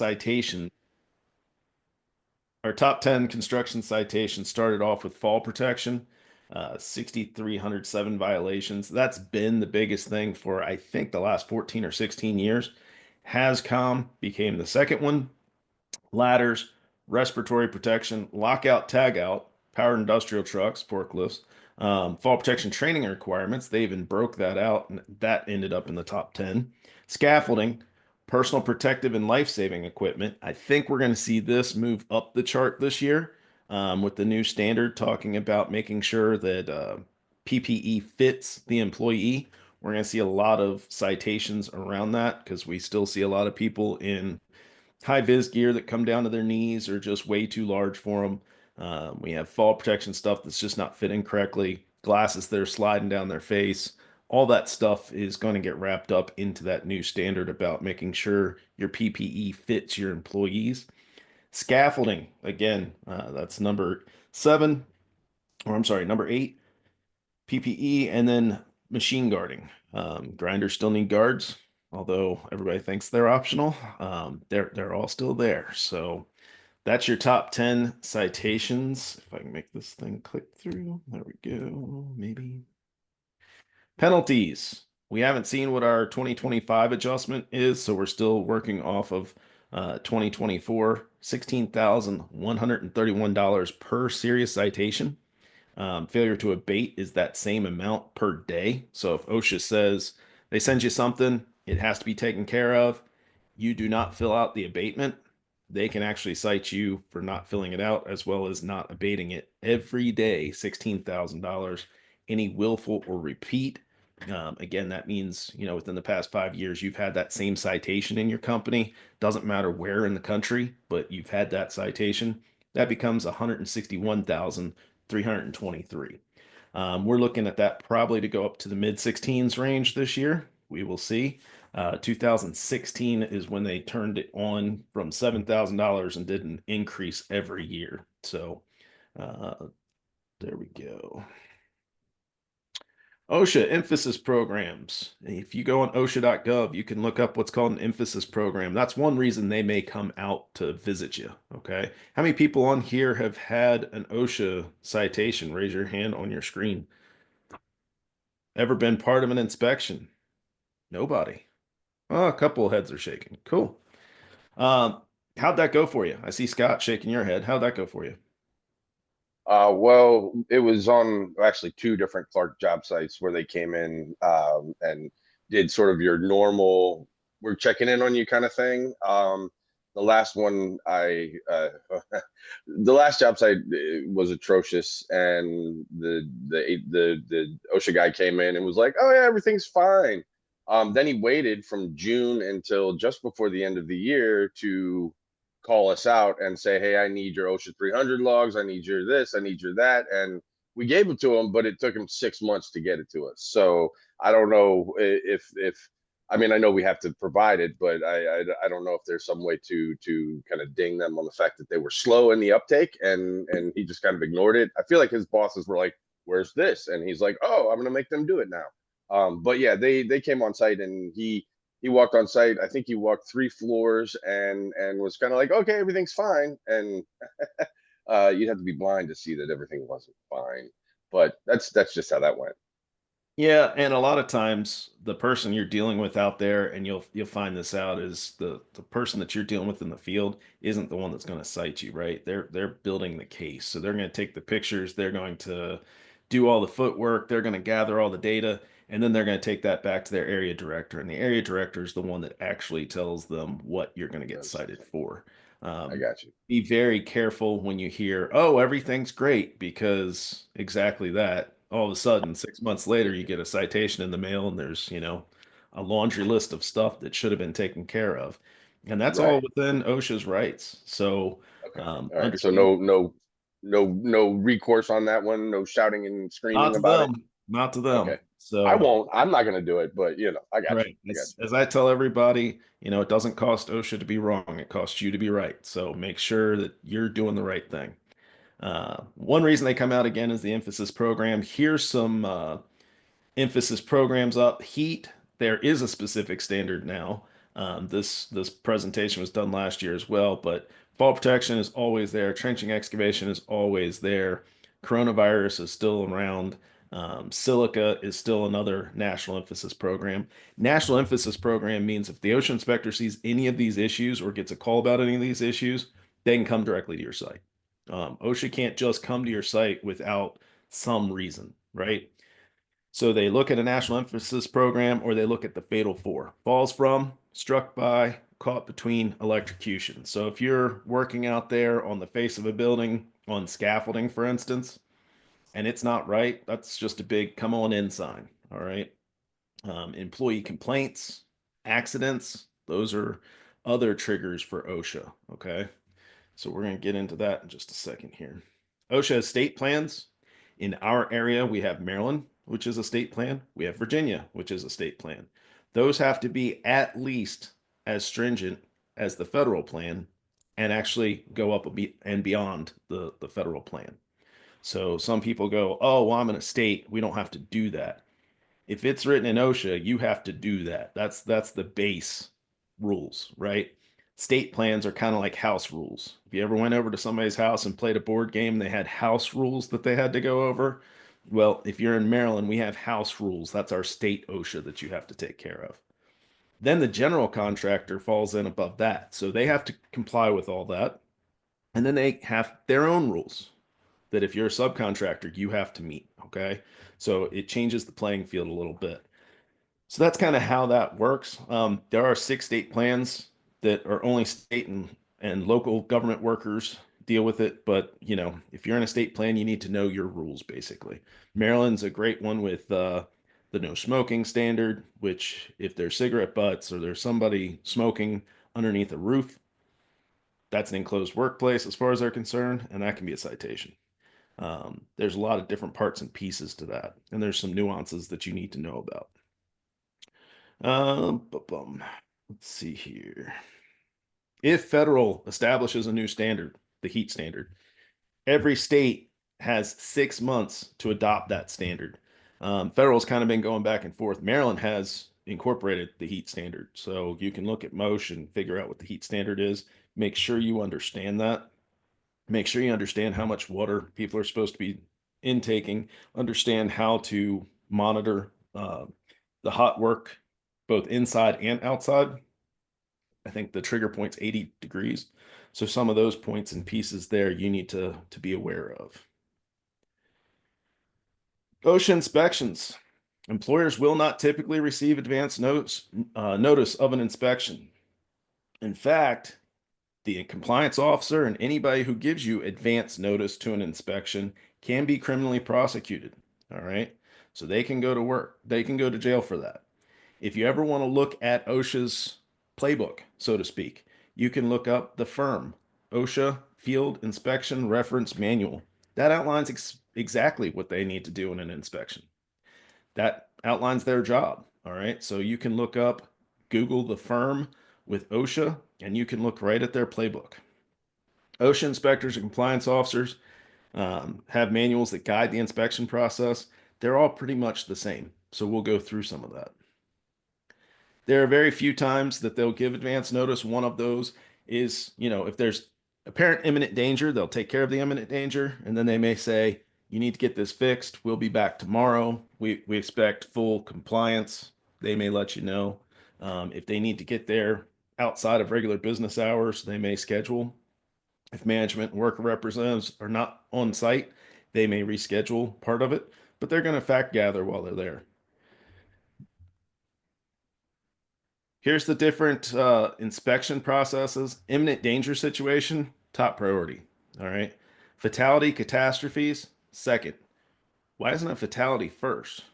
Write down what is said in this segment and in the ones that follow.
citation, our top 10 construction citations started off with fall protection, 6,307 violations. That's been the biggest thing for, I think, the last 14 or 16 years. HAZCOM became the second one. Ladders, respiratory protection, lockout, tagout, powered industrial trucks, forklifts, fall protection training requirements. They even broke that out, and that ended up in the top 10. Scaffolding, personal protective and life-saving equipment. I think we're going to see this move up the chart this year with the new standard talking about making sure that PPE fits the employee. We're going to see a lot of citations around that because we still see a lot of people in high vis gear that come down to their knees or just way too large for them. We have fall protection stuff that's just not fitting correctly, glasses that are sliding down their face. All that stuff is going to get wrapped up into that new standard about making sure your PPE fits your employees. Scaffolding, again, that's number seven, or I'm sorry, number eight. PPE, and then machine guarding. Grinders still need guards, although everybody thinks they're optional. They're all still there. So that's your top 10 citations. If I can make this thing click through, there we go. Maybe penalties. We haven't seen what our 2025 adjustment is, so we're still working off of 2024, $16,131 per serious citation. Failure to abate is that same amount per day. So if OSHA says they send you something, it has to be taken care of. You do not fill out the abatement, they can actually cite you for not filling it out as well as not abating it every day, $16,000. Any willful or repeat. Again, that means, within the past 5 years, you've had that same citation in your company. Doesn't matter where in the country, but you've had that citation. That becomes 161,323. We're looking at that probably to go up to the mid 16s range this year. We will see. 2016 is when they turned it on from $7,000 and did an increase every year. So uh, there we go. OSHA emphasis programs. If you go on OSHA.gov, you can look up what's called an emphasis program. That's one reason they may come out to visit you. Okay. How many people on here have had an OSHA citation? Raise your hand on your screen. Ever been part of an inspection? Nobody. Oh, a couple of heads are shaking. Cool. Um, how'd that go for you? I see Scott shaking your head. How'd that go for you? Well, it was on actually two different Clark job sites where they came in and did sort of your normal, we're checking in on you kind of thing. The last one, the last job site was atrocious, and the OSHA guy came in and was like, "Oh yeah, everything's fine." Then he waited from June until just before the end of the year to call us out and say, "Hey, I need your OSHA 300 logs. I need your this. I need your that." And we gave it to him, but it took him 6 months to get it to us. So I don't know if I mean, I know we have to provide it, but I don't know if there's some way to kind of ding them on the fact that they were slow in the uptake, and he just kind of ignored it. I feel like his bosses were like, "Where's this?" And he's like, "Oh, I'm gonna make them do it now." But yeah, they came on site, and he walked on site. I think he walked 3 floors and was kind of like, "Okay, everything's fine." And you'd have to be blind to see that everything wasn't fine. But that's just how that went. Yeah, and a lot of times the person you're dealing with out there, and you'll find this out, is the person that you're dealing with in the field isn't the one that's going to cite you, right? They're building the case. So they're going to take the pictures, they're going to do all the footwork, they're going to gather all the data, and then they're going to take that back to their area director. And the area director is the one that actually tells them what you're going to get Yes, cited for. I Um, got you. be very careful when you hear, oh, everything's great, because exactly that. All of a sudden, 6 months later, you get a citation in the mail, and there's, a laundry list of stuff that should have been taken care of. And that's all Right. within OSHA's rights. So Okay. All right. So understand, no recourse on that one. No shouting and not screaming to about it. them, not to Okay. them. I So, won't. I'm not gonna do it. But I got you. right. I got As I tell everybody, it doesn't cost OSHA to be wrong. It costs you to be right. So make sure that you're doing the right thing. One reason they come out again is the emphasis program. Here's some emphasis programs up. Heat, there is a specific standard now. This presentation was done last year as well, but fall protection is always there. Trenching excavation is always there. Coronavirus is still around. Silica is still another national emphasis program. National emphasis program means if the ocean inspector sees any of these issues or gets a call about any of these issues, they can come directly to your site. OSHA can't just come to your site without some reason, right? So they look at a national emphasis program or they look at the fatal four: falls from, struck by, caught between, electrocution. So if you're working out there on the face of a building on scaffolding, for instance, and it's not right, that's just a big come on in sign. All right. Employee complaints, accidents, those are other triggers for OSHA. Okay. So we're going to get into that in just a second here. OSHA has state plans. In our area, we have Maryland, which is a state plan. We have Virginia, which is a state plan. Those have to be at least as stringent as the federal plan and actually go up and beyond the federal plan. So some people go, oh, well, I'm in a state. We don't have to do that. If it's written in OSHA, you have to do that. That's the base rules, right? State plans are kind of like house rules. If you ever went over to somebody's house and played a board game, they had house rules that they had to go over. Well, if you're in Maryland, we have house rules. That's our state OSHA that you have to take care of. Then the general contractor falls in above that. So they have to comply with all that. And then they have their own rules that if you're a subcontractor, you have to meet. Okay. So it changes the playing field a little bit. So that's kind of how that works. There are six state plans that are only state and local government workers deal with it. But, if you're in a state plan, you need to know your rules basically. Maryland's a great one with the no smoking standard, which if there's cigarette butts or there's somebody smoking underneath a roof, that's an enclosed workplace as far as they're concerned, and that can be a citation. There's a lot of different parts and pieces to that, and there's some nuances that you need to know about. Let's see here. If federal establishes a new standard, the heat standard, every state has 6 months to adopt that standard. Federal's kind of been going back and forth. Maryland has incorporated the heat standard, so you can look at MOSH and figure out what the heat standard is. Make sure you understand that. Make sure you understand how much water people are supposed to be intaking. Understand how to monitor the hot work both inside and outside. I think the trigger point's 80 degrees. So some of those points and pieces there you need to be aware of. OSHA inspections. Employers will not typically receive advance notice of an inspection. In fact, the compliance officer and anybody who gives you advance notice to an inspection can be criminally prosecuted. All right. So they can go to work. They can go to jail for that. If you ever want to look at OSHA's playbook, so to speak, you can look up the firm OSHA Field Inspection Reference Manual. That outlines exactly what they need to do in an inspection. That outlines their job. All right. So you can look up, Google the firm with OSHA, and you can look right at their playbook. OSHA inspectors and compliance officers have manuals that guide the inspection process. They're all pretty much the same. So we'll go through some of that. There are very few times that they'll give advance notice. One of those is, if there's apparent imminent danger, they'll take care of the imminent danger. And then they may say, you need to get this fixed. We'll be back tomorrow. We expect full compliance. They may let you know. If they need to get there outside of regular business hours, they may schedule. If management and worker representatives are not on site, they may reschedule part of it, but they're going to fact gather while they're there. Here's the different inspection processes. Imminent danger situation, top priority. All right. Fatality, catastrophes, second. Why isn't a fatality first?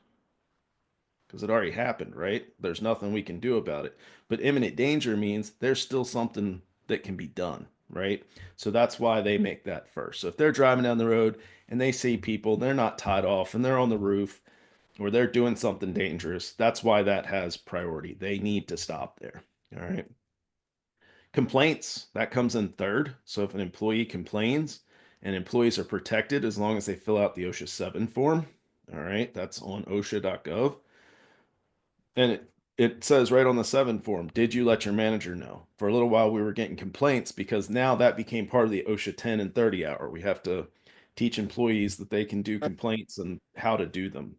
Because it already happened, right? There's nothing we can do about it. But imminent danger means there's still something that can be done, right? So that's why they make that first. So if they're driving down the road and they see people, they're not tied off and they're on the roof or they're doing something dangerous, that's why that has priority. They need to stop there. All right. Complaints, that comes in third. So if an employee complains, and employees are protected as long as they fill out the OSHA 7 form. All right, that's on OSHA.gov. And It says right on the 7 form, did you let your manager know? For a little while, we were getting complaints because now that became part of the OSHA 10 and 30 hour. We have to teach employees that they can do complaints and how to do them.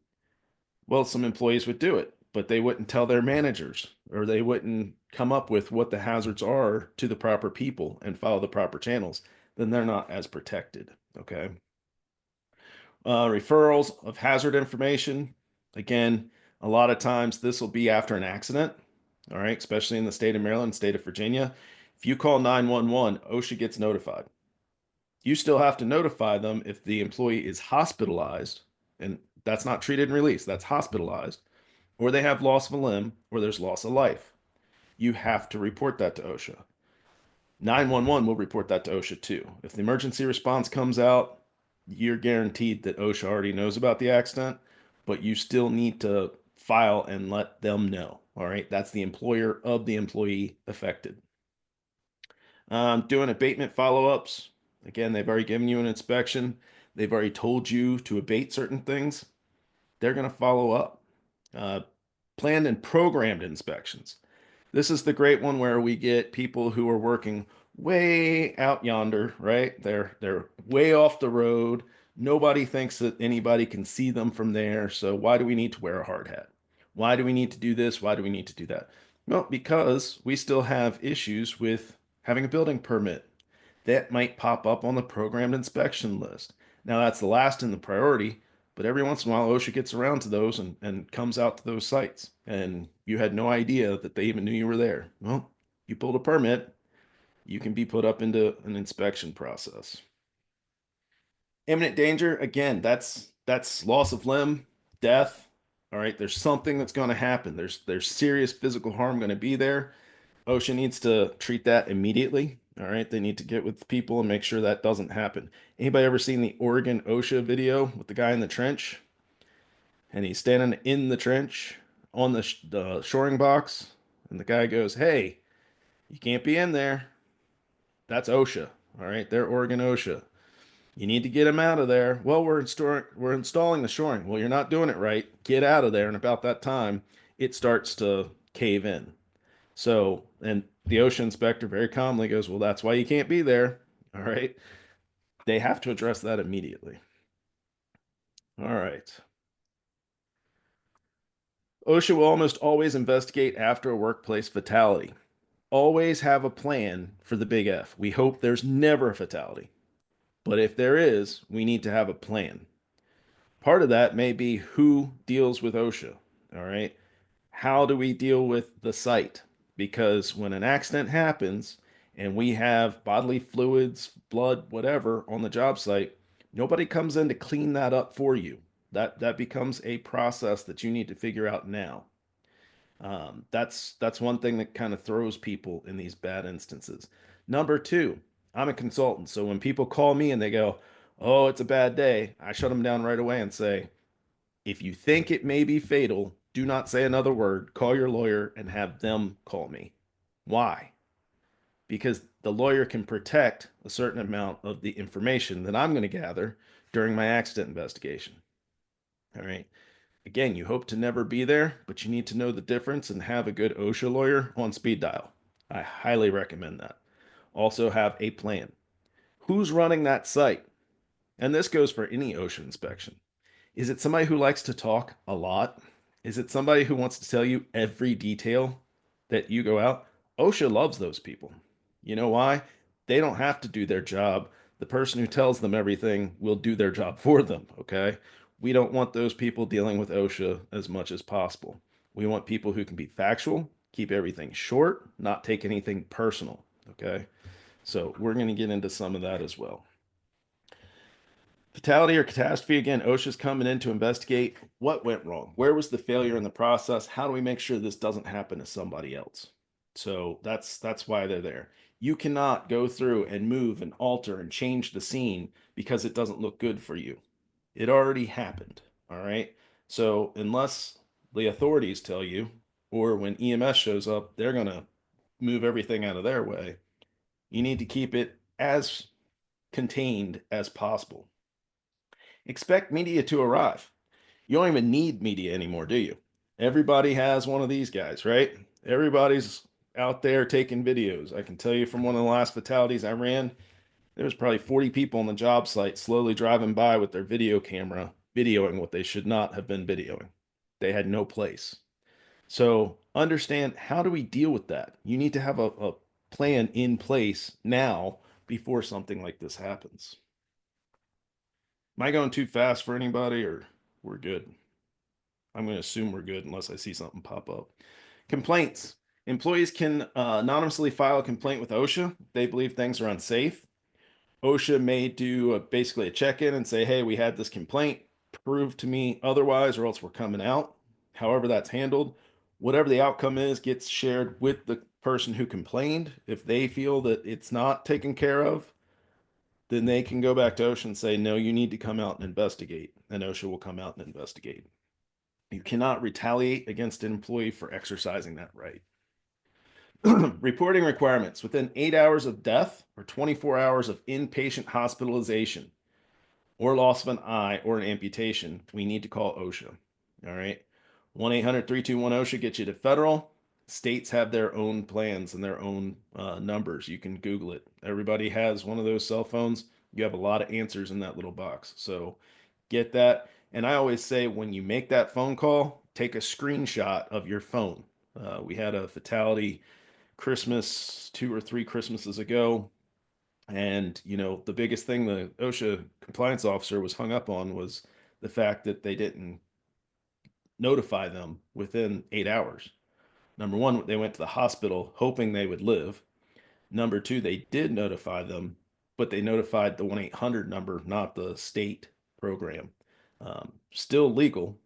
Well, some employees would do it, but they wouldn't tell their managers or they wouldn't come up with what the hazards are to the proper people and follow the proper channels. Then they're not as protected. Okay. Referrals of hazard information. Again, a lot of times this will be after an accident. All right, especially in the state of Maryland, state of Virginia. If you call 911, OSHA gets notified. You still have to notify them if the employee is hospitalized, and that's not treated and released, that's hospitalized, or they have loss of a limb, or there's loss of life. You have to report that to OSHA. 911 will report that to OSHA too. If the emergency response comes out, you're guaranteed that OSHA already knows about the accident, but you still need to file and let them know. All right. That's the employer of the employee affected. Doing abatement follow ups. Again, they've already given you an inspection, they've already told you to abate certain things. They're going to follow up. Uh, Planned and programmed inspections. This is the great one where we get people who are working way out yonder, right? They're way off the road. Nobody thinks that anybody can see them from there. So why do we need to wear a hard hat? Why do we need to do this? Why do we need to do that? Well, because we still have issues with having a building permit. That might pop up on the programmed inspection list. Now that's the last in the priority, but every once in a while OSHA gets around to those and comes out to those sites. And you had no idea that they even knew you were there. Well, you pulled a permit, you can be put up into an inspection process. Imminent danger, again, that's loss of limb, death. All right, there's something that's going to happen. There's serious physical harm going to be there. OSHA needs to treat that immediately. All right, they need to get with people and make sure that doesn't happen. Anybody ever seen the Oregon OSHA video with the guy in the trench? And he's standing in the trench on the shoring box, and the guy goes, "Hey, you can't be in there. That's OSHA. All right, they're Oregon OSHA. You need to get him out of there." Well, we're installing the shoring. Well, you're not doing it right. Get out of there. And about that time, it starts to cave in. So, and the OSHA inspector very calmly goes, "Well, that's why you can't be there." All right. They have to address that immediately. All right. OSHA will almost always investigate after a workplace fatality. Always have a plan for the big F. We hope there's never a fatality. But if there is, we need to have a plan. Part of that may be who deals with OSHA. All right. How do we deal with the site? Because when an accident happens and we have bodily fluids, blood, whatever on the job site, nobody comes in to clean that up for you. That becomes a process that you need to figure out now. That's one thing that kind of throws people in these bad instances. Number two, I'm a consultant, so when people call me and they go, "Oh, it's a bad day," I shut them down right away and say, "If you think it may be fatal, do not say another word. Call your lawyer and have them call me." Why? Because the lawyer can protect a certain amount of the information that I'm going to gather during my accident investigation. All right. Again, you hope to never be there, but you need to know the difference and have a good OSHA lawyer on speed dial. I highly recommend that. Also, have a plan. Who's running that site? And this goes for any OSHA inspection. Is it somebody who likes to talk a lot? Is it somebody who wants to tell you every detail that you go out? OSHA loves those people. You know why? They don't have to do their job. The person who tells them everything will do their job for them, okay? We don't want those people dealing with OSHA as much as possible. We want people who can be factual, keep everything short, not take anything personal, okay? So we're going to get into some of that as well. Fatality or catastrophe, again, OSHA's coming in to investigate what went wrong. Where was the failure in the process? How do we make sure this doesn't happen to somebody else? So that's why they're there. You cannot go through and move and alter and change the scene because it doesn't look good for you. It already happened. All right. So unless the authorities tell you, or when EMS shows up, they're gonna move everything out of their way. You need to keep it as contained as possible. Expect media to arrive. You don't even need media anymore, do you? Everybody has one of these guys, right? Everybody's out there taking videos. I can tell you from one of the last fatalities I ran, there was probably 40 people on the job site slowly driving by with their video camera, videoing what they should not have been videoing. They had no place. So understand, how do we deal with that? You need to have a plan in place now before something like this happens. Am I going too fast for anybody, or we're good? I'm going to assume we're good unless I see something pop up. Complaints. Employees can anonymously file a complaint with OSHA if they believe things are unsafe. OSHA may do basically a check-in and say, hey, we had this complaint, prove to me otherwise, or else we're coming out. However that's handled, whatever the outcome is, gets shared with the person who complained. If they feel that it's not taken care of, then they can go back to OSHA and say, no, you need to come out and investigate. And OSHA will come out and investigate. You cannot retaliate against an employee for exercising that right. Reporting requirements: within 8 hours of death or 24 hours of inpatient hospitalization or loss of an eye or an amputation, we need to call OSHA. All right. 1-800-321-OSHA gets you to federal. States have their own plans and their own numbers. You can Google it. Everybody has one of those cell phones. You have a lot of answers in that little box. So get that. And I always say, when you make that phone call, take a screenshot of your phone. We had a fatality Christmas, 2 or 3 Christmases ago. And, the biggest thing the OSHA compliance officer was hung up on was the fact that they didn't notify them within 8 hours. Number one, they went to the hospital hoping they would live. Number two, they did notify them, but they notified the 1-800 number, not the state program. Still legal.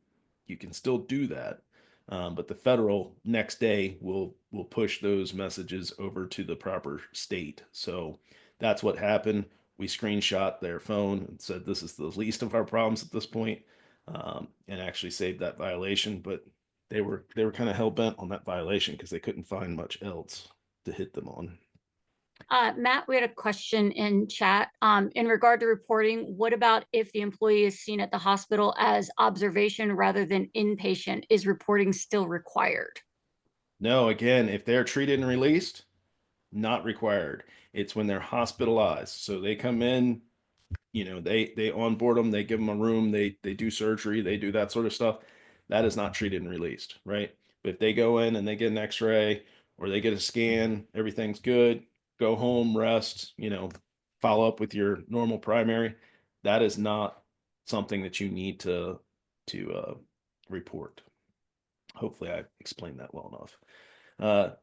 You can still do that. But the federal next day will push those messages over to the proper state. So that's what happened. We screenshot their phone and said this is the least of our problems at this point, and actually saved that violation. But they were kind of hell bent on that violation because they couldn't find much else to hit them on. Matt, we had a question in chat. In regard to reporting, what about if the employee is seen at the hospital as observation rather than inpatient? Is reporting still required? No, again, if they're treated and released, not required. It's when they're hospitalized. So they come in, they onboard them, they give them a room, they do surgery, they do that sort of stuff. That is not treated and released, right? But if they go in and they get an x-ray or they get a scan, everything's good, go home, rest, follow up with your normal primary, that is not something that you need to report. Hopefully I explained that well enough.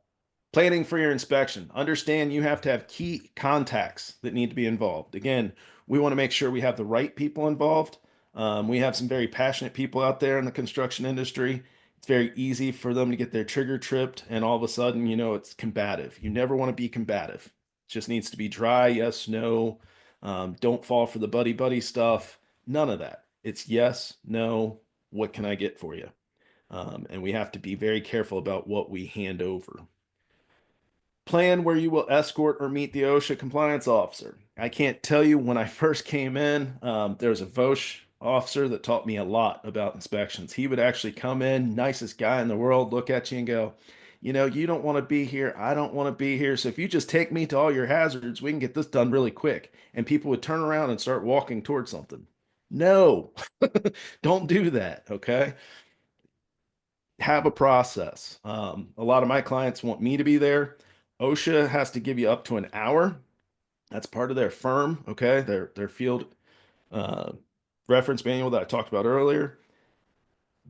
Planning for your inspection. Understand you have to have key contacts that need to be involved. Again, we want to make sure we have the right people involved. We have some very passionate people out there in the construction industry. It's very easy for them to get their trigger tripped, and all of a sudden, it's combative. You never want to be combative. It just needs to be dry, yes, no. Don't fall for the buddy buddy stuff. None of that. It's yes, no. What can I get for you? And we have to be very careful about what we hand over. Plan where you will escort or meet the OSHA compliance officer. I can't tell you, when I first came in, there was a VOSH officer that taught me a lot about inspections. He would actually come in, nicest guy in the world, look at you and go, you don't want to be here. I don't want to be here. So if you just take me to all your hazards, we can get this done really quick. And people would turn around and start walking towards something. No, don't do that. Okay. Have a process. A lot of my clients want me to be there. OSHA has to give you up to an hour. That's part of their firm, okay? Their field uh, reference manual that I talked about earlier.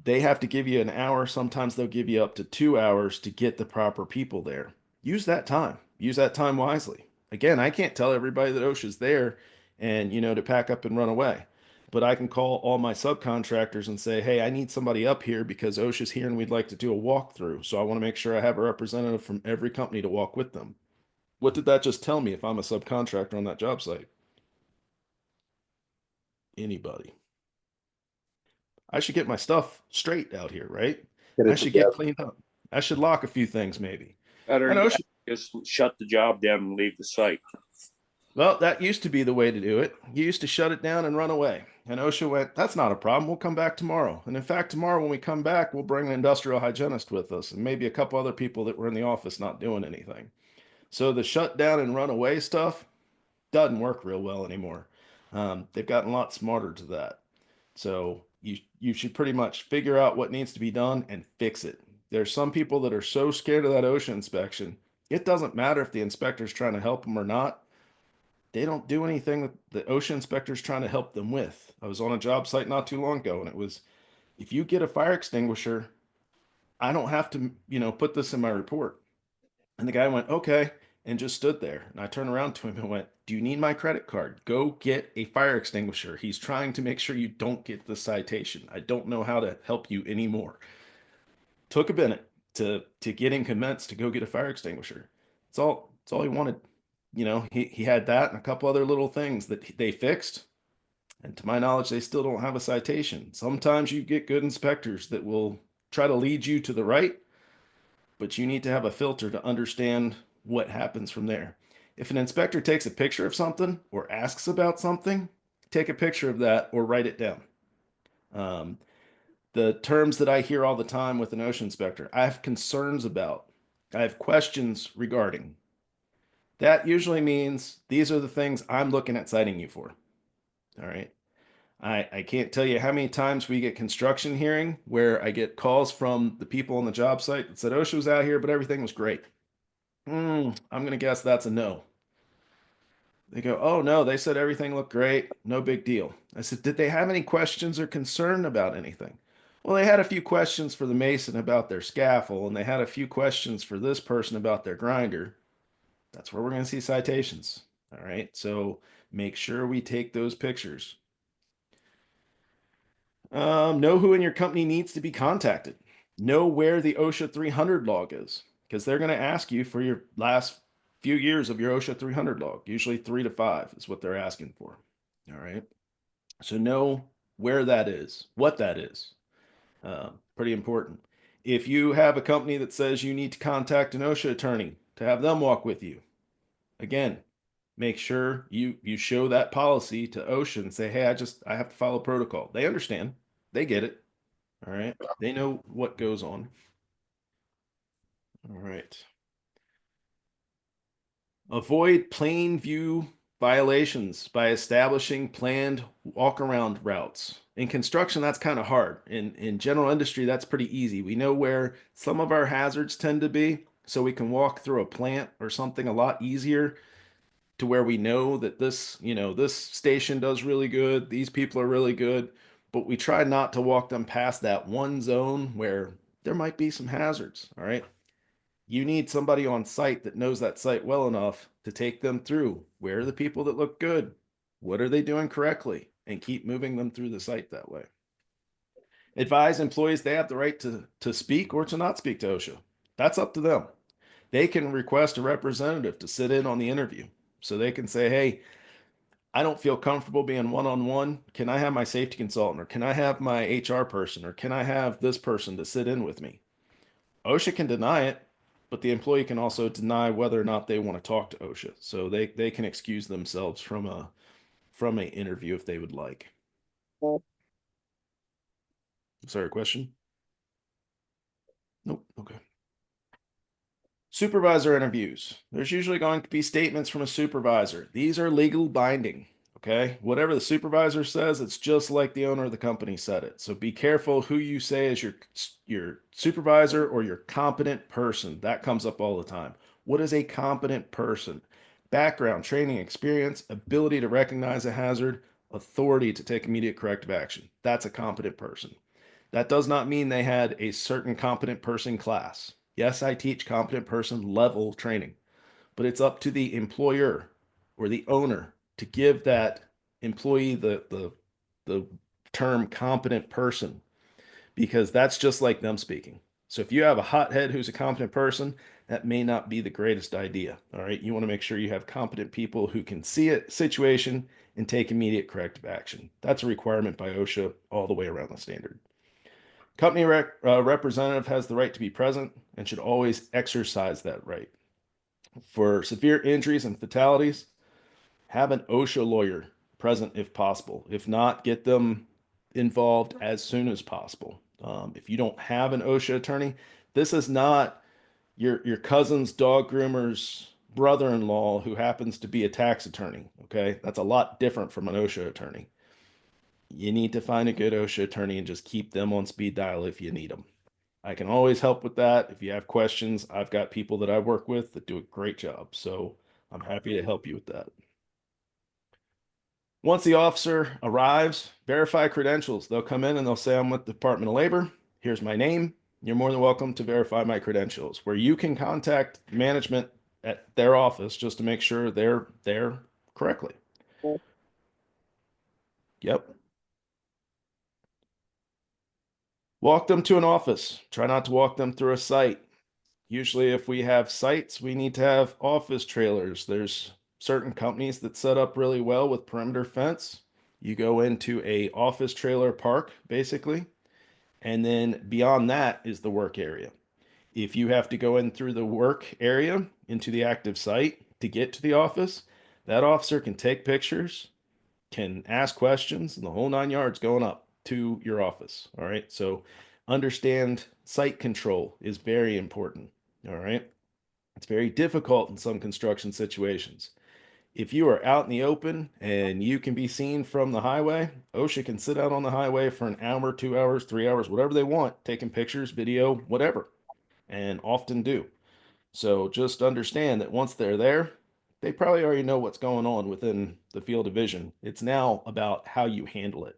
They have to give you an hour. Sometimes they'll give you up to 2 hours to get the proper people there. Use that time. Use that time wisely. Again, I can't tell everybody that OSHA's there and, to pack up and run away. But I can call all my subcontractors and say, hey, I need somebody up here because OSHA's here and we'd like to do a walkthrough. So I want to make sure I have a representative from every company to walk with them. What did that just tell me if I'm a subcontractor on that job site? Anybody. I should get my stuff straight out here, right? Get I it should get together. cleaned up. I should lock a few things maybe. Better I know. yet, just shut the job down and leave the site. Well, that used to be the way to do it. You used to shut it down and run away. And OSHA went, that's not a problem. We'll come back tomorrow. And in fact, tomorrow when we come back, we'll bring an industrial hygienist with us and maybe a couple other people that were in the office not doing anything. So the shutdown and run away stuff doesn't work real well anymore. They've gotten a lot smarter to that. So you should pretty much figure out what needs to be done and fix it. There's some people that are so scared of that OSHA inspection. It doesn't matter if the inspector's trying to help them or not. They don't do anything that the OSHA inspector's trying to help them with. I was on a job site not too long ago, and it was, if you get a fire extinguisher, I don't have to, put this in my report. And the guy went, okay, and just stood there. And I turned around to him and went, do you need my credit card? Go get a fire extinguisher. He's trying to make sure you don't get the citation. I don't know how to help you anymore. Took a minute to get him convinced to go get a fire extinguisher. It's all he wanted. He had that and a couple other little things that they fixed. And to my knowledge, they still don't have a citation. Sometimes you get good inspectors that will try to lead you to the right, but you need to have a filter to understand what happens from there. If an inspector takes a picture of something or asks about something, take a picture of that or write it down. The terms that I hear all the time with an OSHA inspector, I have concerns about, I have questions regarding. That usually means these are the things I'm looking at citing you for. All right. I can't tell you how many times we get construction hearing where I get calls from the people on the job site that said OSHA was out here, but everything was great. I'm going to guess that's a no. They go, oh no, they said everything looked great. No big deal. I said, did they have any questions or concern about anything? Well, they had a few questions for the mason about their scaffold, and they had a few questions for this person about their grinder. That's where we're going to see citations. All right. So make sure we take those pictures. Know who in your company needs to be contacted. Know where the OSHA 300 log is, because they're going to ask you for your last few years of your OSHA 300 log. Usually 3 to 5 is what they're asking for. All right. So know where that is, what that is. Pretty important. If you have a company that says you need to contact an OSHA attorney to have them walk with you, again, make sure you show that policy to OSHA and say, hey, I have to follow protocol. They understand. They get it. All right. They know what goes on. All right. Avoid plain view violations by establishing planned walk around routes. In construction, that's kind of hard. In general industry, that's pretty easy. We know where some of our hazards tend to be, so we can walk through a plant or something a lot easier to where we know that this station does really good, these people are really good, but we try not to walk them past that one zone where there might be some hazards. All right. You need somebody on site that knows that site well enough to take them through. Where are the people that look good? What are they doing correctly? And keep moving them through the site that way. Advise employees they have the right to speak or to not speak to OSHA. That's up to them. They can request a representative to sit in on the interview. So they can say, hey, I don't feel comfortable being one-on-one. Can I have my safety consultant, or can I have my HR person, or can I have this person to sit in with me? OSHA can deny it, but the employee can also deny whether or not they want to talk to OSHA. So they can excuse themselves from an interview if they would like. Sorry, question? Nope. Okay. Supervisor interviews. There's usually going to be statements from a supervisor. These are legal binding. Okay. Whatever the supervisor says, it's just like the owner of the company said it. So be careful who you say is your supervisor or your competent person. That comes up all the time. What is a competent person? Background, training, experience, ability to recognize a hazard, authority to take immediate corrective action. That's a competent person. That does not mean they had a certain competent person class. Yes, I teach competent person level training, but it's up to the employer or the owner to give that employee the term competent person, because that's just like them speaking. So if you have a hothead who's a competent person, that may not be the greatest idea. All right. You want to make sure you have competent people who can see a situation and take immediate corrective action. That's a requirement by OSHA all the way around the standard. Company representative has the right to be present and should always exercise that right. For severe injuries and fatalities, have an OSHA lawyer present if possible. If not, get them involved as soon as possible. If you don't have an OSHA attorney, this is not your cousin's dog groomer's brother-in-law who happens to be a tax attorney. Okay, that's a lot different from an OSHA attorney. You need to find a good OSHA attorney and just keep them on speed dial if you need them. I can always help with that. If you have questions, I've got people that I work with that do a great job. So I'm happy to help you with that. Once the officer arrives, verify credentials. They'll come in and they'll say, I'm with the Department of Labor. Here's my name. You're more than welcome to verify my credentials, where you can contact management at their office just to make sure they're there correctly. Yep. Walk them to an office. Try not to walk them through a site. Usually, if we have sites, we need to have office trailers. There's certain companies that set up really well with perimeter fence. You go into a office trailer park, basically, and then beyond that is the work area. If you have to go in through the work area into the active site to get to the office, that officer can take pictures, can ask questions, and the whole 9 yards going up to your office. All right. So understand site control is very important. All right. It's very difficult in some construction situations. If you are out in the open and you can be seen from the highway, OSHA can sit out on the highway for an hour, 2 hours, 3 hours, whatever they want, taking pictures, video, whatever, and often do. So just understand that once they're there, they probably already know what's going on within the field of vision. It's now about how you handle it.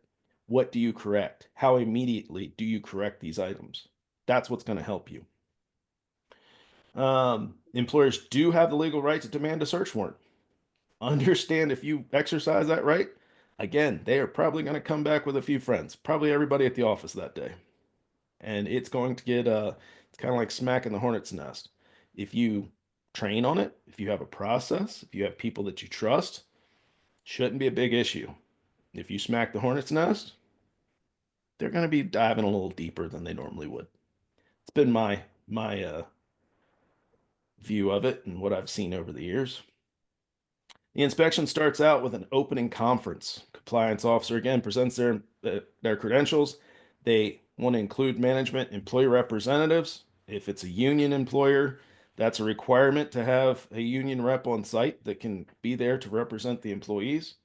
What do you correct? How immediately do you correct these items? That's what's going to help you. Employers do have the legal right to demand a search warrant. Understand if you exercise that right, again, they are probably going to come back with a few friends, probably everybody at the office that day. And it's going to get, it's kind of like smacking the hornet's nest. If you train on it, if you have a process, if you have people that you trust, shouldn't be a big issue. If you smack the hornet's nest, they're going to be diving a little deeper than they normally would. It's been my view of it and what I've seen over the years. The inspection starts out with an opening conference. Compliance officer again presents their credentials. They want to include management, employee representatives. If it's a union employer, that's a requirement to have a union rep on site that can be there to represent the employees.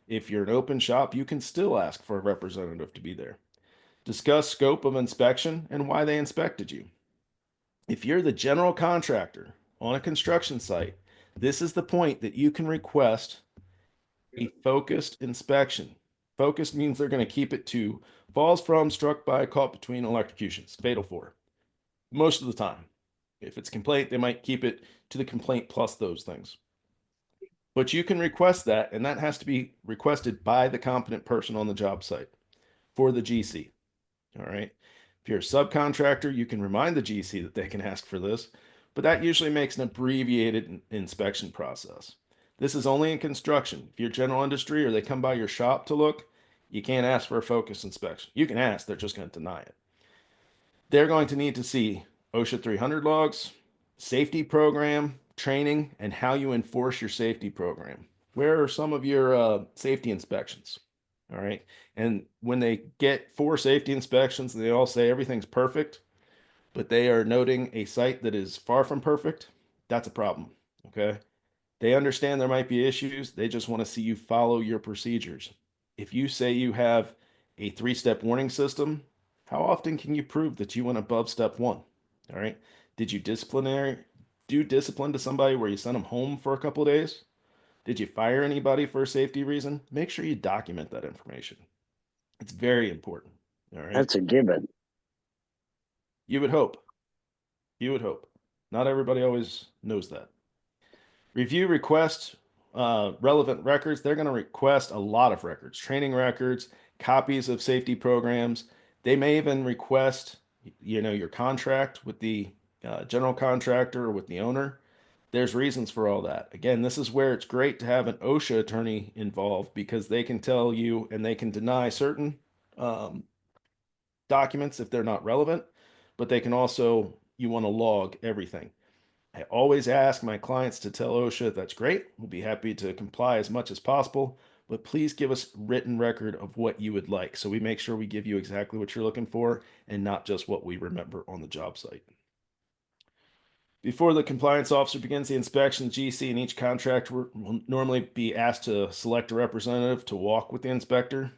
If you're an open shop, you can still ask for a representative to be there. Discuss scope of inspection and why they inspected you. If you're the general contractor on a construction site, this is the point that you can request a focused inspection. Focused means they're going to keep it to falls from, struck by, caught between electrocutions, fatal for. Most of the time. If it's complaint, they might keep it to the complaint plus those things. But you can request that, and that has to be requested by the competent person on the job site for the GC. All right. If you're a subcontractor, you can remind the GC that they can ask for this, but that usually makes an abbreviated inspection process. This is only in construction. If you're general industry or they come by your shop to look, you can't ask for a focus inspection. You can ask, they're just going to deny it. They're going to need to see OSHA 300 logs, safety program, training, and how you enforce your safety program. Where are some of your safety inspections? All right. And when they get 4 safety inspections, they all say everything's perfect, but they are noting a site that is far from perfect. That's a problem. Okay. They understand there might be issues. They just want to see you follow your procedures. If you say you have a 3-step warning system, how often can you prove that you went above step 1? All right. Did you do discipline to somebody where you sent them home for a couple of days? Did you fire anybody for a safety reason? Make sure you document that information. It's very important. All right. That's a given. You would hope. You would hope. Not everybody always knows that. Review request relevant records. They're going to request a lot of records, training records, copies of safety programs. They may even request, your contract with the general contractor or with the owner. There's reasons for all that. Again, this is where it's great to have an OSHA attorney involved because they can tell you and they can deny certain documents if they're not relevant, but they can also, you want to log everything. I always ask my clients to tell OSHA that's great. We'll be happy to comply as much as possible, but please give us written record of what you would like, so we make sure we give you exactly what you're looking for and not just what we remember on the job site. Before the compliance officer begins the inspection, GC and each contractor will normally be asked to select a representative to walk with the inspector.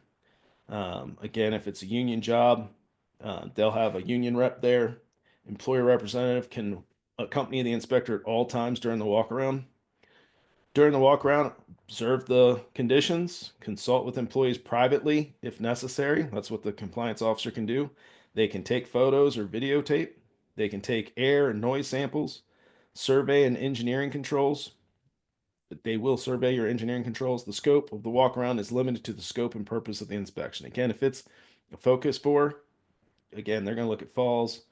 Again, if it's a union job, they'll have a union rep there. Employer representative can accompany the inspector at all times during the walk around. During the walk around, observe the conditions, consult with employees privately if necessary. That's what the compliance officer can do. They can take photos or videotape. They can take air and noise samples, survey and engineering controls. They will survey your engineering controls. The scope of the walk around is limited to the scope and purpose of the inspection. Again, if it's a focus for, again, they're going to look at falls,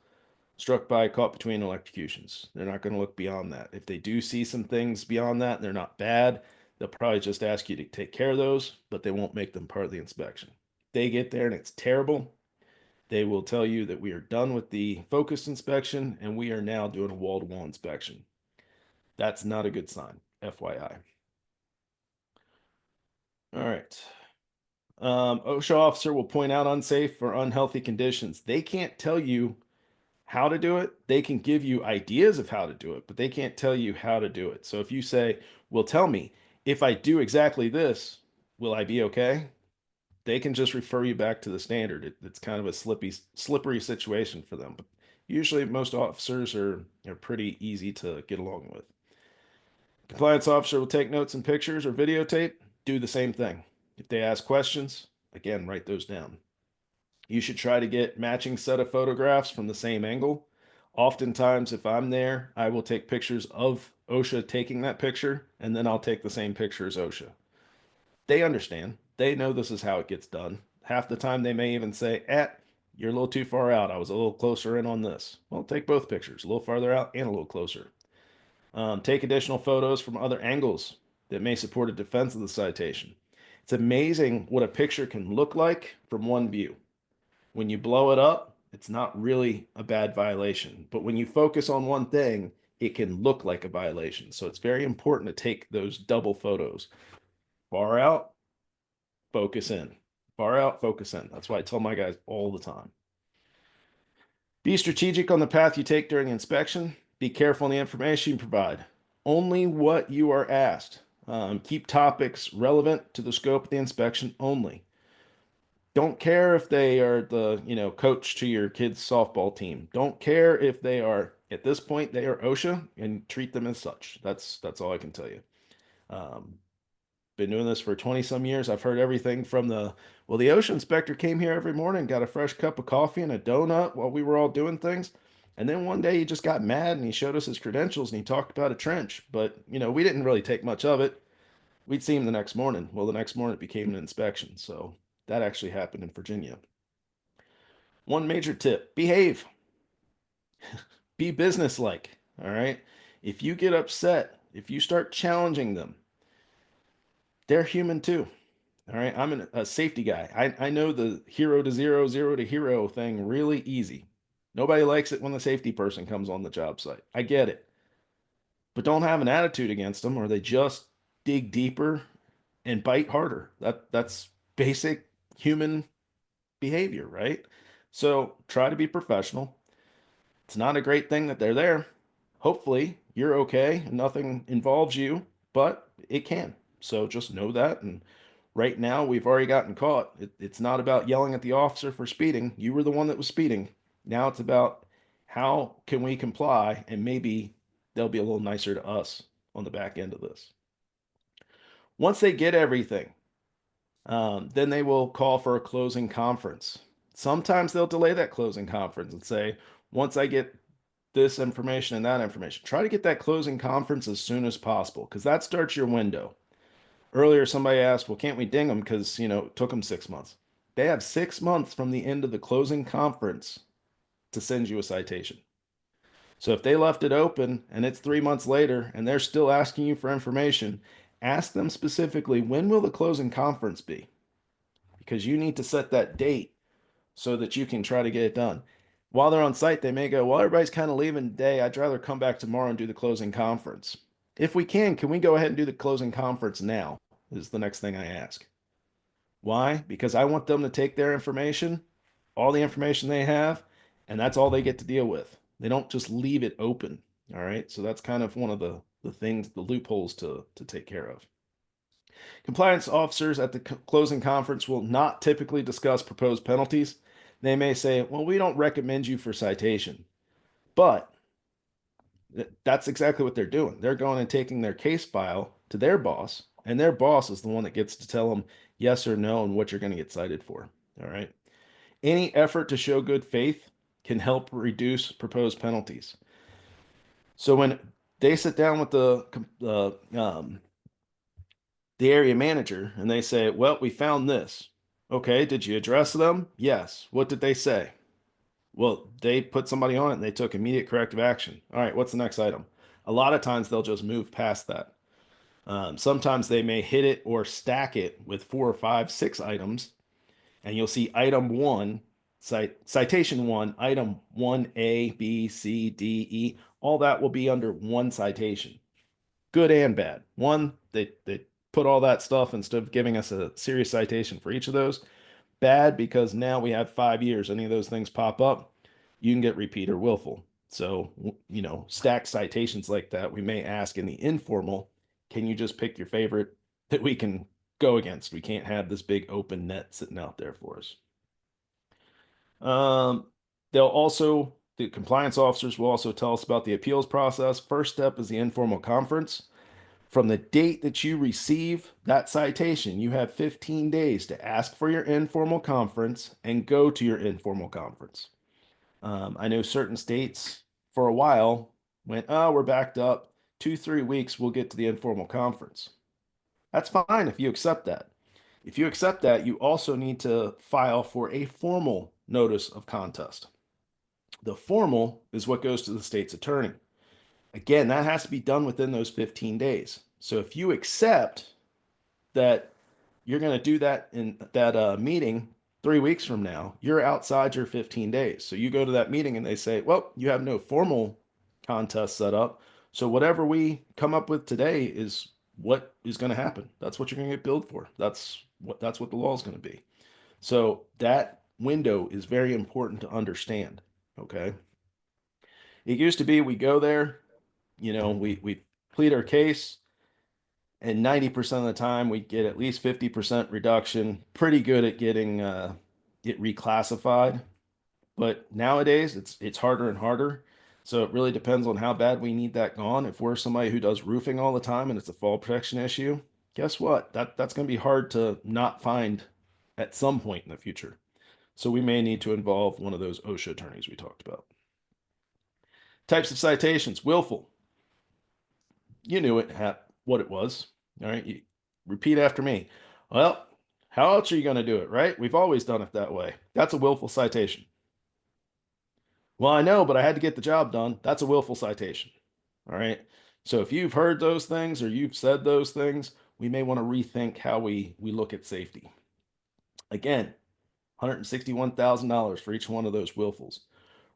struck by, caught between electrocutions. They're not going to look beyond that. If they do see some things beyond that, they're not bad. They'll probably just ask you to take care of those, but they won't make them part of the inspection. If they get there and it's terrible, they will tell you that we are done with the focused inspection and we are now doing a wall-to-wall inspection. That's not a good sign, FYI. All right. OSHA officer will point out unsafe or unhealthy conditions. They can't tell you how to do it. They can give you ideas of how to do it, but they can't tell you how to do it. So if you say, well, tell me, if I do exactly this, will I be okay? They can just refer you back to the standard. It's kind of a slippery situation for them. But usually most officers are pretty easy to get along with. Compliance officer will take notes and pictures or videotape. Do the same thing. If they ask questions, again, write those down. You should try to get matching set of photographs from the same angle. Oftentimes, if I'm there, I will take pictures of OSHA taking that picture, and then I'll take the same picture as OSHA. They understand. They know this is how it gets done. Half the time, they may even say, you're a little too far out. I was a little closer in on this. Well, take both pictures, a little farther out and a little closer. Take additional photos from other angles that may support a defense of the citation. It's amazing what a picture can look like from one view. When you blow it up, it's not really a bad violation. But when you focus on one thing, it can look like a violation. So it's very important to take those double photos. Far out, focus in. Far out, focus in. That's why I tell my guys all the time. Be strategic on the path you take during the inspection. Be careful in the information you provide. Only what you are asked. Keep topics relevant to the scope of the inspection only. Don't care if they are the, coach to your kid's softball team. Don't care if they are, at this point, they are OSHA, and treat them as such. That's all I can tell you. Been doing this for 20 some years. I've heard everything from the OSHA inspector came here every morning, got a fresh cup of coffee and a donut while we were all doing things. And then one day he just got mad and he showed us his credentials and he talked about a trench. But, we didn't really take much of it. We'd see him the next morning. Well, the next morning it became an inspection. So that actually happened in Virginia. One major tip, behave. Be businesslike, all right? If you get upset, if you start challenging them, they're human too, all right? I'm a safety guy. I know the hero to zero, zero to hero thing really easy. Nobody likes it when the safety person comes on the job site. I get it. But don't have an attitude against them or they just dig deeper and bite harder. That's basic human behavior, right? So try to be professional. It's not a great thing that they're there. Hopefully you're okay and nothing involves you, but it can. So just know that. And right now we've already gotten caught. It's not about yelling at the officer for speeding. You were the one that was speeding. Now it's about how can we comply, and maybe they'll be a little nicer to us on the back end of this. Once they get everything, then they will call for a closing conference. Sometimes they'll delay that closing conference and say, once I get this information and that information, try to get that closing conference as soon as possible, because that starts your window. Earlier, somebody asked, well, can't we ding them because, it took them 6 months. They have 6 months from the end of the closing conference to send you a citation. So if they left it open and it's 3 months later and they're still asking you for information, ask them specifically, when will the closing conference be? Because you need to set that date so that you can try to get it done. While they're on site, they may go, well, everybody's kind of leaving today. I'd rather come back tomorrow and do the closing conference. If we can we go ahead and do the closing conference now? is the next thing I ask. Why? Because I want them to take their information, all the information they have, and that's all they get to deal with. They don't just leave it open. All right. So that's kind of one of the things, the loopholes to take care of. Compliance officers at the closing conference will not typically discuss proposed penalties. They may say, well, we don't recommend you for citation. But that's exactly what they're doing. They're going and taking their case file to their boss, and their boss is the one that gets to tell them yes or no and what you're going to get cited for. All right. Any effort to show good faith can help reduce proposed penalties. So when they sit down with the area manager and they say, well, we found this. Okay, did you address them? Yes. What did they say? Well, they put somebody on it and they took immediate corrective action. All right, what's the next item? A lot of times they'll just move past that. Sometimes they may hit it or stack it with 4 or 5, 6 items, and you'll see item 1, citation 1, item 1A, B, C, D, E. All that will be under one citation, good and bad. One, they put all that stuff instead of giving us a serious citation for each of those. Bad because now we have 5 years. Any of those things pop up, you can get repeat or willful. So, stacked citations like that, we may ask in the informal, can you just pick your favorite that we can go against? We can't have this big open net sitting out there for us. The compliance officers will also tell us about the appeals process. First step is the informal conference. From the date that you receive that citation, you have 15 days to ask for your informal conference and go to your informal conference. I know certain states for a while went, oh, we're backed up. 2-3 weeks, we'll get to the informal conference. That's fine if you accept that. If you accept that, you also need to file for a formal notice of contest. The formal is what goes to the state's attorney. Again, that has to be done within those 15 days. So if you accept that you're going to do that in that meeting 3 weeks from now, you're outside your 15 days. So you go to that meeting and they say, well, you have no formal contest set up. So whatever we come up with today is what is going to happen. That's what you're going to get billed for. That's what the law is going to be. So that window is very important to understand. Okay. It used to be we go there, we plead our case, and 90% of the time we get at least 50% reduction. Pretty good at getting it reclassified. But nowadays it's harder and harder. So it really depends on how bad we need that gone. If we're somebody who does roofing all the time and it's a fall protection issue, guess what? That's going to be hard to not find at some point in the future. So we may need to involve one of those OSHA attorneys we talked about. Types of citations: willful. You knew what it was. All right. You repeat after me. Well, how else are you going to do it, right? We've always done it that way. That's a willful citation. Well, I know, but I had to get the job done. That's a willful citation. All right. So if you've heard those things or you've said those things, we may want to rethink how we look at safety. Again, $161,000 for each one of those willfuls.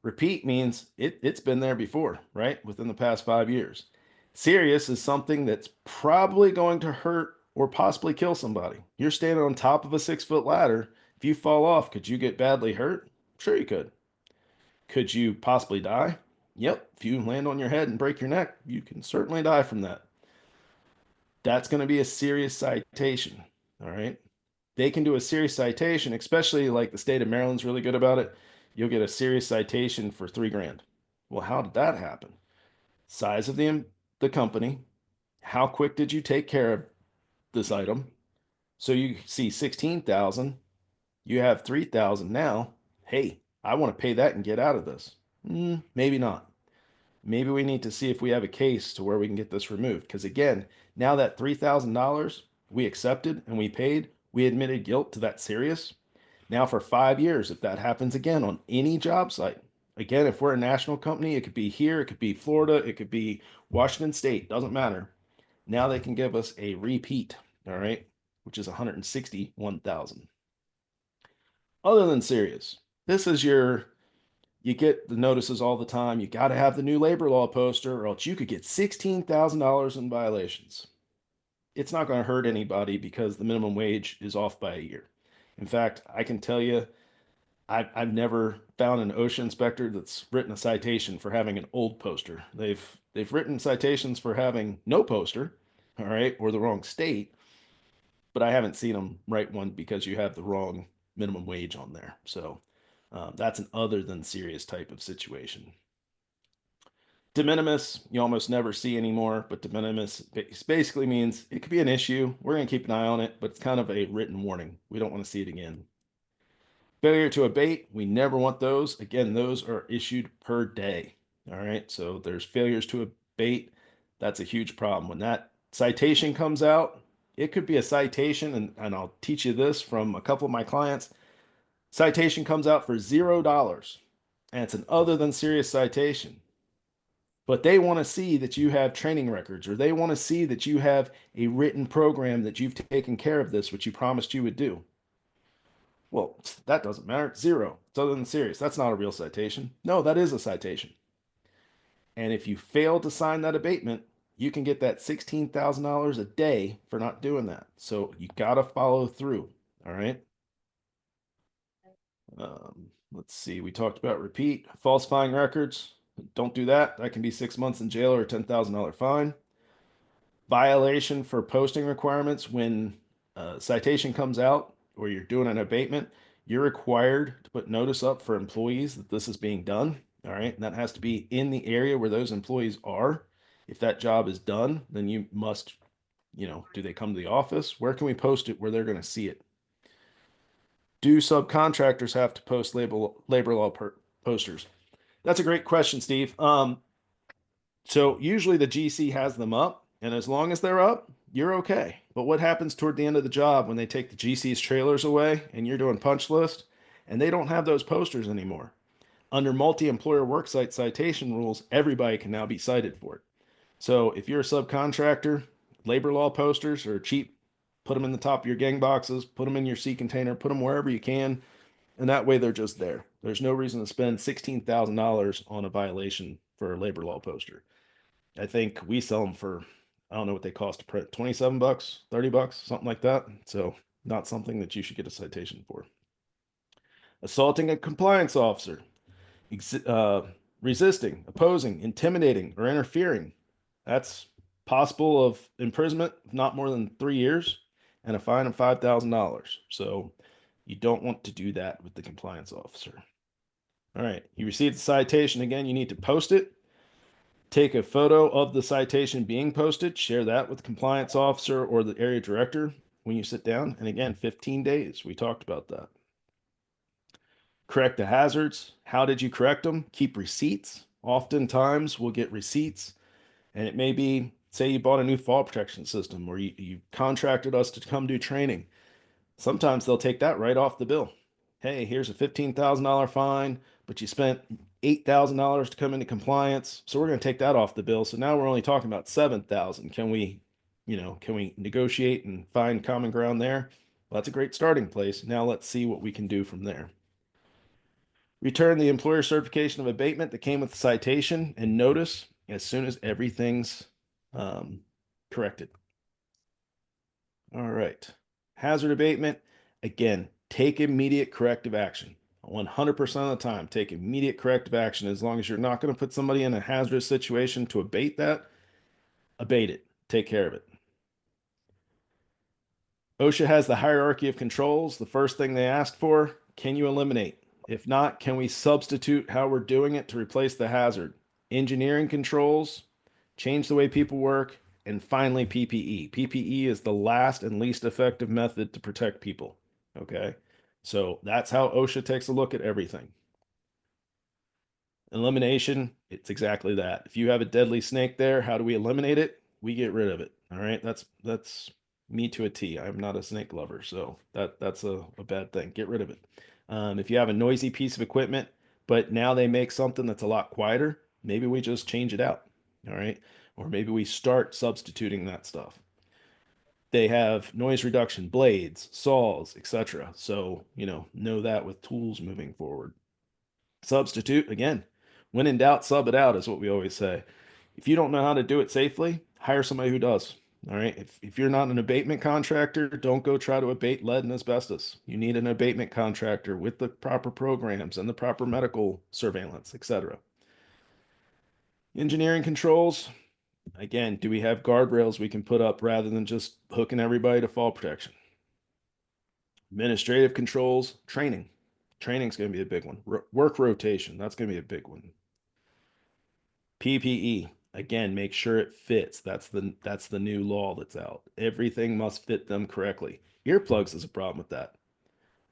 Repeat means it's been there before, right? Within the past 5 years. Serious is something that's probably going to hurt or possibly kill somebody. You're standing on top of a 6-foot ladder. If you fall off, could you get badly hurt? Sure, you could. Could you possibly die? Yep. If you land on your head and break your neck, you can certainly die from that. That's going to be a serious citation. All right. They can do a serious citation, especially like the state of Maryland's really good about it. You'll get a serious citation for $3,000. Well, how did that happen? Size of the company. How quick did you take care of this item? So you see 16,000, you have 3,000 now. Hey, I want to pay that and get out of this. Maybe not. Maybe we need to see if we have a case to where we can get this removed. Because again, now that $3,000 we accepted and we paid, we admitted guilt to that serious. Now for 5 years, if that happens again on any job site, again, if we're a national company, it could be here, it could be Florida, it could be Washington State, doesn't matter. Now they can give us a repeat, all right, which is 161,000. Other than serious, this is you get the notices all the time. You got to have the new labor law poster or else you could get $16,000 in violations. it's not going to hurt anybody because the minimum wage is off by a year. In fact, I can tell you, I've never found an OSHA inspector that's written a citation for having an old poster. They've written citations for having no poster, all right, or the wrong state, but I haven't seen them write one because you have the wrong minimum wage on there. So that's an other than serious type of situation. De minimis, you almost never see anymore, but de minimis basically means it could be an issue. We're going to keep an eye on it, but it's kind of a written warning. We don't want to see it again. Failure to abate, we never want those. Again, those are issued per day. All right, so there's failures to abate. That's a huge problem. When that citation comes out, it could be a citation, and I'll teach you this from a couple of my clients. Citation comes out for $0, and it's an other than serious citation. But they want to see that you have training records, or they want to see that you have a written program that you've taken care of this, which you promised you would do. Well, that doesn't matter. It's 0. It's other than serious. That's not a real citation. No, that is a citation. And if you fail to sign that abatement, you can get that $16,000 a day for not doing that. So you got to follow through. All right. Let's see. We talked about repeat, falsifying records. Don't do that. That can be 6 months in jail or a $10,000 fine. Violation for posting requirements. When a citation comes out or you're doing an abatement, you're required to put notice up for employees that this is being done. All right. And that has to be in the area where those employees are. If that job is done, then you must, do they come to the office? Where can we post it where they're going to see it? Do subcontractors have to post labor law posters? That's a great question, Steve. So usually the GC has them up, and as long as they're up, you're okay. But what happens toward the end of the job when they take the GC's trailers away and you're doing punch list and they don't have those posters anymore? Under multi-employer worksite citation rules, everybody can now be cited for it. So if you're a subcontractor, labor law posters are cheap. Put them in the top of your gang boxes, put them in your sea container, put them wherever you can, and that way they're just there. There's no reason to spend $16,000 on a violation for a labor law poster. I think we sell them for, I don't know what they cost to print, 27 bucks, 30 bucks, something like that. So not something that you should get a citation for. Assaulting a compliance officer, resisting, opposing, intimidating, or interfering. That's possible of imprisonment, not more than 3 years, and a fine of $5,000. So you don't want to do that with the compliance officer. All right, you received the citation. Again, you need to post it. Take a photo of the citation being posted, share that with the compliance officer or the area director when you sit down. And again, 15 days. We talked about that. Correct the hazards. How did you correct them? Keep receipts. Oftentimes we'll get receipts, and it may be, say you bought a new fall protection system or you contracted us to come do training. Sometimes they'll take that right off the bill. Hey, here's a $15,000 fine, but you spent $8,000 to come into compliance. So we're going to take that off the bill. So now we're only talking about 7,000. Can we negotiate and find common ground there? Well, that's a great starting place. Now let's see what we can do from there. Return the employer certification of abatement that came with the citation and notice as soon as everything's corrected. All right. Hazard abatement, again, take immediate corrective action. 100% of the time, take immediate corrective action. As long as you're not going to put somebody in a hazardous situation to abate that, abate it. Take care of it. OSHA has the hierarchy of controls. The first thing they ask for, can you eliminate? If not, can we substitute how we're doing it to replace the hazard? Engineering controls, change the way people work, and finally PPE. PPE is the last and least effective method to protect people. Okay, so that's how OSHA takes a look at everything. Elimination, it's exactly that. If you have a deadly snake there, how do we eliminate it? We get rid of it. All right, that's me to a T. I'm not a snake lover, so that's a bad thing. Get rid of it. If you have a noisy piece of equipment, but now they make something that's a lot quieter, maybe we just change it out. All right, or maybe we start substituting that stuff. They have noise reduction blades, saws, etc. So, know that with tools moving forward. Substitute, again, when in doubt, sub it out is what we always say. If you don't know how to do it safely, hire somebody who does. All right. If you're not an abatement contractor, don't go try to abate lead and asbestos. You need an abatement contractor with the proper programs and the proper medical surveillance, etc. Engineering controls. Again, do we have guardrails we can put up rather than just hooking everybody to fall protection? Administrative controls, training. Training's going to be a big one. Work rotation, that's going to be a big one. PPE, again, make sure it fits. That's the new law that's out. Everything must fit them correctly. Earplugs is a problem with that.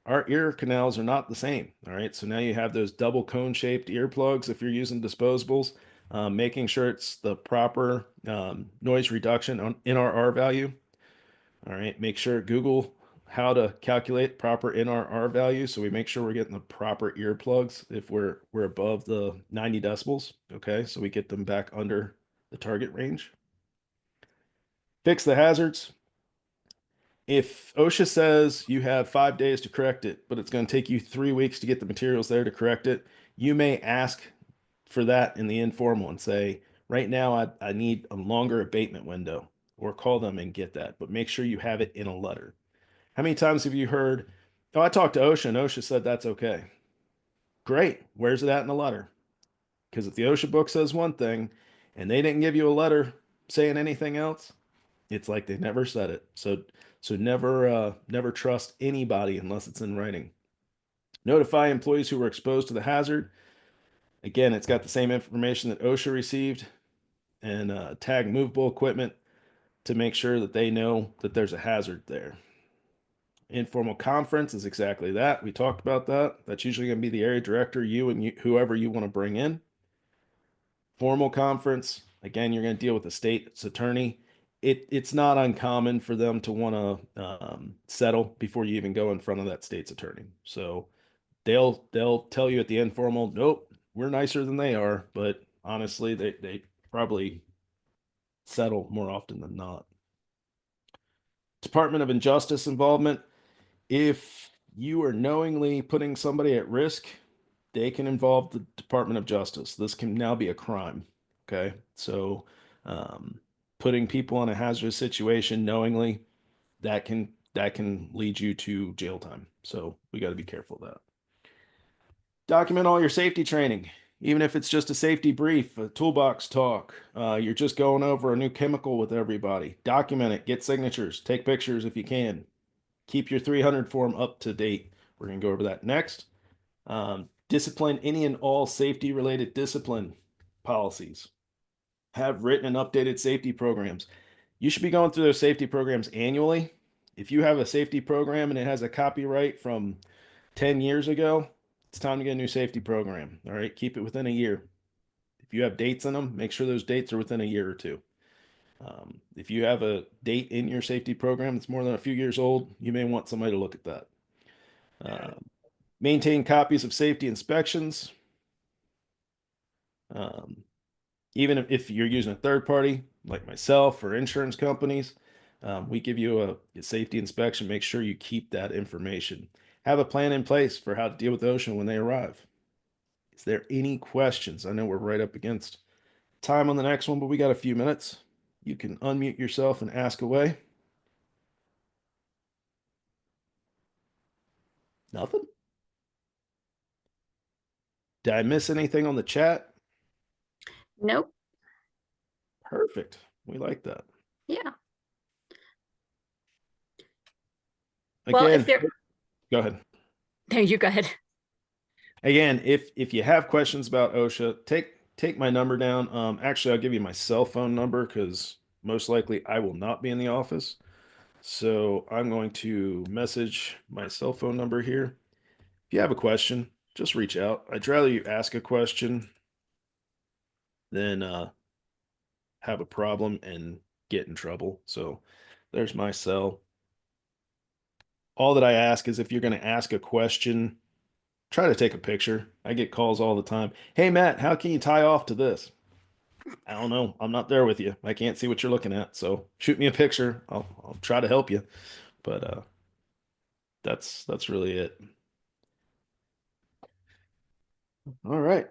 Our ear canals are not the same. All right, so now you have those double cone shaped earplugs if you're using disposables. Making sure it's the proper noise reduction in our R value. All right, make sure Google how to calculate proper NRR value so we make sure we're getting the proper earplugs if we're above the 90 decibels. Okay, so we get them back under the target range. Fix the hazards. If OSHA says you have 5 days to correct it, but it's going to take you 3 weeks to get the materials there to correct it, you may ask for that in the informal and say, right now I need a longer abatement window, or call them and get that, but make sure you have it in a letter. How many times have you heard, oh, I talked to OSHA and OSHA said that's okay? Great. Where's it at in the letter? Because if the OSHA book says one thing and they didn't give you a letter saying anything else, it's like they never said it. So never trust anybody unless it's in writing. Notify employees who were exposed to the hazard. Again, it's got the same information that OSHA received, and tag movable equipment to make sure that they know that there's a hazard there. Informal conference is exactly that. We talked about that. That's usually going to be the area director, whoever you want to bring in. Formal conference, again, you're going to deal with the state's attorney. It's not uncommon for them to want to settle before you even go in front of that state's attorney. So they'll tell you at the informal, nope, we're nicer than they are, but honestly, they probably settle more often than not. Department of Injustice involvement. If you are knowingly putting somebody at risk, they can involve the Department of Justice. This can now be a crime. Okay. So, putting people in a hazardous situation knowingly, that can lead you to jail time. So we got to be careful of that. Document all your safety training, even if it's just a safety brief, a toolbox talk. You're just going over a new chemical with everybody. Document it, get signatures, take pictures if you can. Keep your 300 form up to date. We're going to go over that next. Discipline, any and all safety related discipline policies. Have written and updated safety programs. You should be going through those safety programs annually. If you have a safety program and it has a copyright from 10 years ago, it's time to get a new safety program. All right, keep it within a year. If you have dates in them, make sure those dates are within a year or two. If you have a date in your safety program that's more than a few years old, you may want somebody to look at that. Maintain copies of safety inspections. Even if you're using a third party like myself or insurance companies, we give you a safety inspection. Make sure you keep that information. Have a plan in place for how to deal with OSHA when they arrive. Is there any questions? I know we're right up against time on the next one, but we got a few minutes. You can unmute yourself and ask away. Nothing? Did I miss anything on the chat? Nope. Perfect. We like that. Yeah. Again, Well, if there, go ahead. no, you go ahead. Again, if you have questions about OSHA, take my number down. Actually, I'll give you my cell phone number because most likely I will not be in the office. So I'm going to message my cell phone number here. If you have a question, just reach out. I'd rather you ask a question than have a problem and get in trouble. So there's my cell. All that I ask is if you're going to ask a question, try to take a picture. I get calls all the time. Hey, Matt, how can you tie off to this? I don't know. I'm not there with you. I can't see what you're looking at. So shoot me a picture. I'll try to help you. But that's really it. All right.